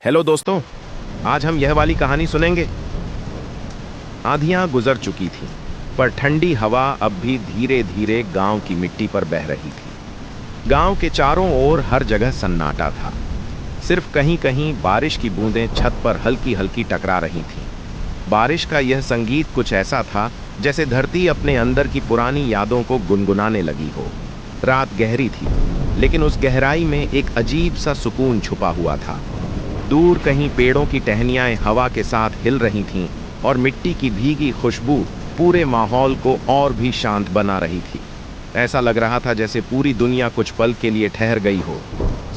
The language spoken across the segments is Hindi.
हेलो दोस्तों, आज हम यह वाली कहानी सुनेंगे। आंधियां गुजर चुकी थीं, पर ठंडी हवा अब भी धीरे धीरे गांव की मिट्टी पर बह रही थी। गांव के चारों ओर हर जगह सन्नाटा था। सिर्फ कहीं कहीं बारिश की बूंदें छत पर हल्की हल्की टकरा रही थीं। बारिश का यह संगीत कुछ ऐसा था जैसे धरती अपने अंदर की पुरानी यादों को गुनगुनाने लगी हो। रात गहरी थी, लेकिन उस गहराई में एक अजीब सा सुकून छुपा हुआ था। दूर कहीं पेड़ों की टहनियाँ हवा के साथ हिल रही थीं और मिट्टी की भीगी खुशबू पूरे माहौल को और भी शांत बना रही थी। ऐसा लग रहा था जैसे पूरी दुनिया कुछ पल के लिए ठहर गई हो।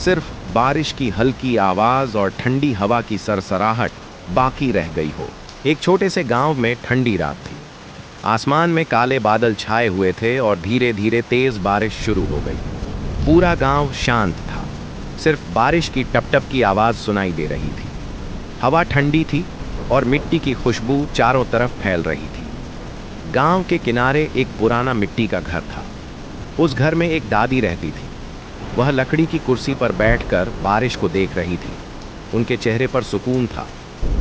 सिर्फ बारिश की हल्की आवाज़ और ठंडी हवा की सरसराहट बाकी रह गई हो। एक छोटे से गांव में ठंडी रात थी। आसमान में काले बादल छाए हुए थे और धीरे धीरे तेज बारिश शुरू हो गई। पूरा गांव शांत था। सिर्फ बारिश की टपटप की आवाज़ सुनाई दे रही थी। हवा ठंडी थी और मिट्टी की खुशबू चारों तरफ फैल रही थी। गांव के किनारे एक पुराना मिट्टी का घर था। उस घर में एक दादी रहती थी। वह लकड़ी की कुर्सी पर बैठकर बारिश को देख रही थी। उनके चेहरे पर सुकून था,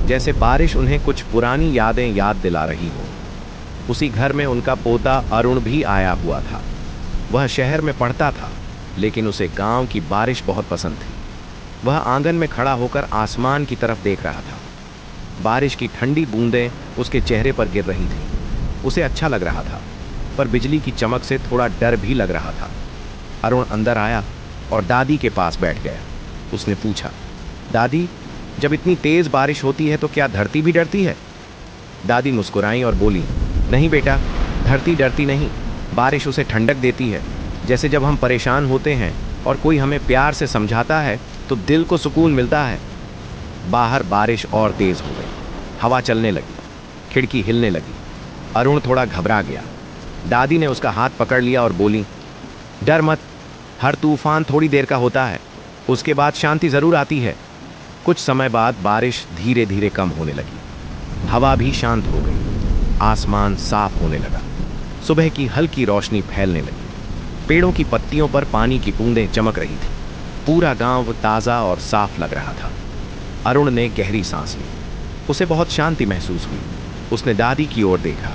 जैसे बारिश उन्हें कुछ पुरानी यादें याद दिला रही हो। उसी घर में उनका पोता अरुण भी आया हुआ था। वह शहर में पढ़ता था, लेकिन उसे गांव की बारिश बहुत पसंद थी। वह आंगन में खड़ा होकर आसमान की तरफ देख रहा था। बारिश की ठंडी बूंदें उसके चेहरे पर गिर रही थीं। उसे अच्छा लग रहा था, पर बिजली की चमक से थोड़ा डर भी लग रहा था। अरुण अंदर आया और दादी के पास बैठ गया। उसने पूछा, दादी, जब इतनी तेज बारिश होती है तो क्या धरती भी डरती है? दादी मुस्कुराई और बोली, नहीं बेटा, धरती डरती नहीं, बारिश उसे ठंडक देती है। जैसे जब हम परेशान होते हैं और कोई हमें प्यार से समझाता है तो दिल को सुकून मिलता है। बाहर बारिश और तेज हो गई। हवा चलने लगी, खिड़की हिलने लगी। अरुण थोड़ा घबरा गया। दादी ने उसका हाथ पकड़ लिया और बोली, डर मत, हर तूफान थोड़ी देर का होता है, उसके बाद शांति जरूर आती है। कुछ समय बाद बारिश धीरे धीरे कम होने लगी। हवा भी शांत हो गई। आसमान साफ होने लगा। सुबह की हल्की रोशनी फैलने लगी। पेड़ों की पत्तियों पर पानी की बूंदें चमक रही थी। पूरा गांव ताज़ा और साफ लग रहा था। अरुण ने गहरी सांस ली। उसे बहुत शांति महसूस हुई। उसने दादी की ओर देखा।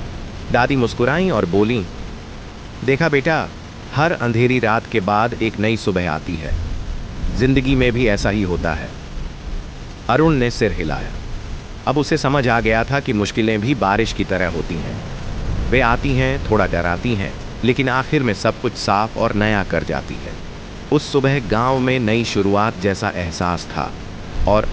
दादी मुस्कुराई और बोली, देखा बेटा, हर अंधेरी रात के बाद एक नई सुबह आती है। जिंदगी में भी ऐसा ही होता है। अरुण ने सिर हिलाया। अब उसे समझ आ गया था कि मुश्किलें भी बारिश की तरह होती हैं। वे आती हैं, थोड़ा डराती हैं, लेकिन आखिर में सब कुछ साफ और नया कर जाती है। उस सुबह गांव में नई शुरुआत जैसा एहसास था और